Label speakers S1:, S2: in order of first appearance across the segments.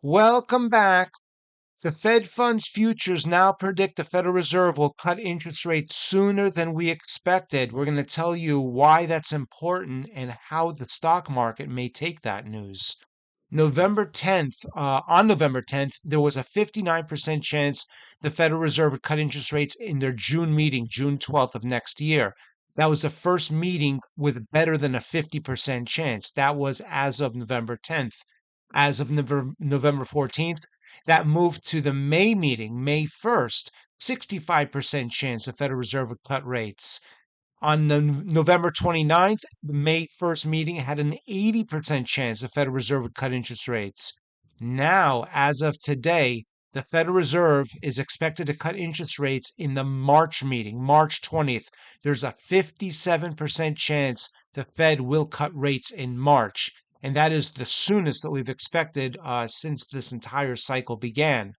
S1: Welcome back. The Fed funds futures now predict the Federal Reserve will cut interest rates sooner than we expected. We're going to tell you why that's important and how the stock market may take that news. On November 10th, there was a 59% chance the Federal Reserve would cut interest rates in their June meeting, June 12th of next year. That was the first meeting with better than a 50% chance. That was as of November 10th. As of November 14th, that moved to the May meeting, May 1st, 65% chance the Federal Reserve would cut rates. On November 29th, the May 1st meeting had an 80% chance the Federal Reserve would cut interest rates. Now, as of today, the Federal Reserve is expected to cut interest rates in the March meeting, March 20th. There's a 57% chance the Fed will cut rates in March. And that is the soonest that we've expected since this entire cycle began.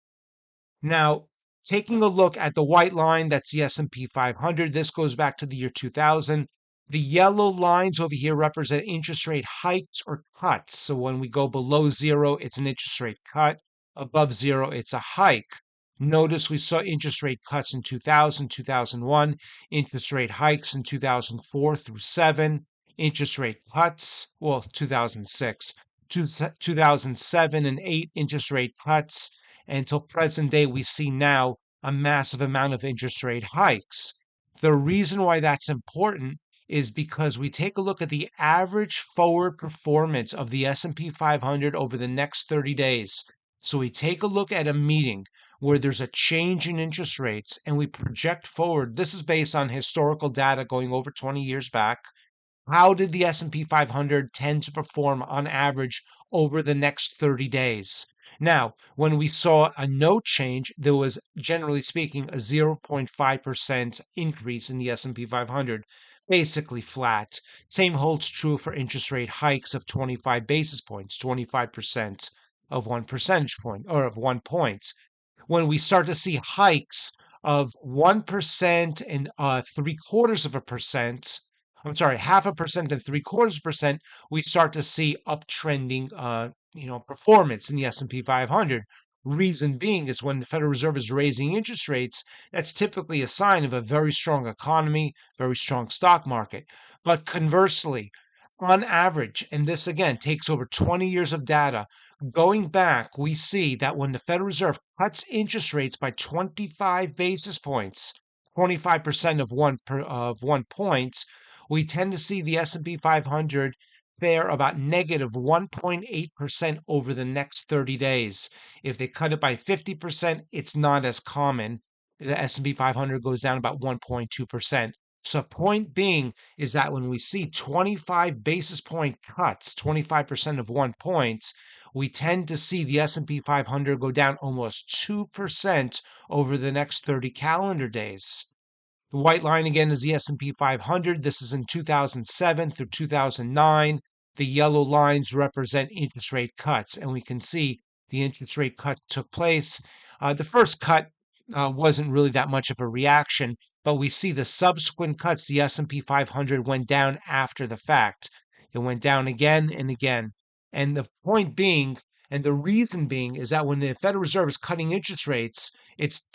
S1: Now, taking a look at the white line, that's the S&P 500. This goes back to the year 2000. The yellow lines over here represent interest rate hikes or cuts. So when we go below zero, it's an interest rate cut. Above zero, it's a hike. Notice we saw interest rate cuts in 2000, 2001, interest rate hikes in 2004 through 7, interest rate cuts, well, 2006, 2007 and 8 interest rate cuts, until present day, we see now a massive amount of interest rate hikes. The reason why that's important is because we take a look at the average forward performance of the S&P 500 over the next 30 days. So we take a look at a meeting where there's a change in interest rates and we project forward. This is based on historical data going over 20 years back. How did the S&P 500 tend to perform on average over the next 30 days? Now, when we saw a no change, there was, generally speaking, a 0.5% increase in the S&P 500, basically flat. Same holds true for interest rate hikes of 25 basis points, 25% of 1 percentage point, or of 1 point. When we start to see hikes of 1% and 0.75%, I'm sorry, 0.5% and 0.75%, we start to see uptrending performance in the S&P 500. Reason being is when the Federal Reserve is raising interest rates, that's typically a sign of a very strong economy, very strong stock market. But conversely, on average, and this again takes over 20 years of data, going back, we see that when the Federal Reserve cuts interest rates by 25 basis points, 25% of 1 point, we tend to see the S&P 500 fare about negative 1.8% over the next 30 days. If they cut it by 50%, it's not as common. The S&P 500 goes down about 1.2%. So point being is that when we see 25 basis point cuts, 25% of 1 point, we tend to see the S&P 500 go down almost 2% over the next 30 calendar days. The white line again is the S&P 500. This is in 2007 through 2009. The yellow lines represent interest rate cuts, and we can see the interest rate cut took place. The first cut wasn't really that much of a reaction, but we see the subsequent cuts. The S&P 500 went down after the fact. It went down again and again. And the point being, and the reason being, is that when the Federal Reserve is cutting interest rates, it's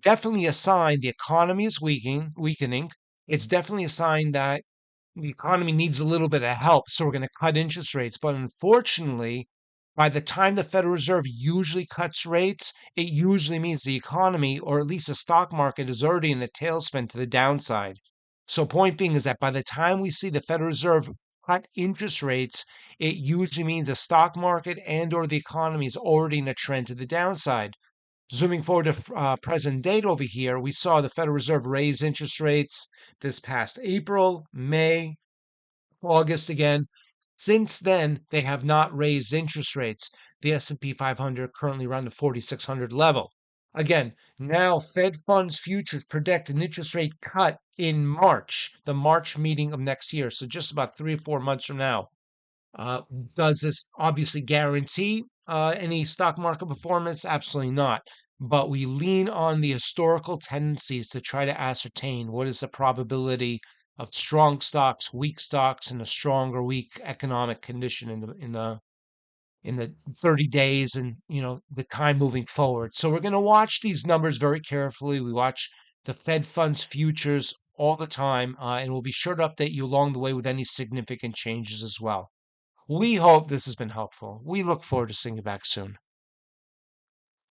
S1: definitely a sign the economy is weakening. It's definitely a sign that the economy needs a little bit of help, so we're going to cut interest rates. But unfortunately, by the time the Federal Reserve usually cuts rates, it usually means the economy, or at least the stock market, is already in a tailspin to the downside. So, point being is that by the time we see the Federal Reserve cut interest rates, it usually means the stock market and/or the economy is already in a trend to the downside. Zooming forward to present date over here, we saw the Federal Reserve raise interest rates this past April, May, August again. Since then, they have not raised interest rates. The S&P 500 currently around the 4,600 level. Again, now Fed funds futures predict an interest rate cut in March, the March meeting of next year. So just about 3 or 4 months from now. Uh, does this obviously guarantee any stock market performance? Absolutely not. But we lean on the historical tendencies to try to ascertain what is the probability of strong stocks, weak stocks, and a strong or weak economic condition in the in the 30 days and, the time moving forward. So we're going to watch these numbers very carefully. We watch the Fed funds futures all the time, and we'll be sure to update you along the way with any significant changes as well. We hope this has been helpful. We look forward to seeing you back soon.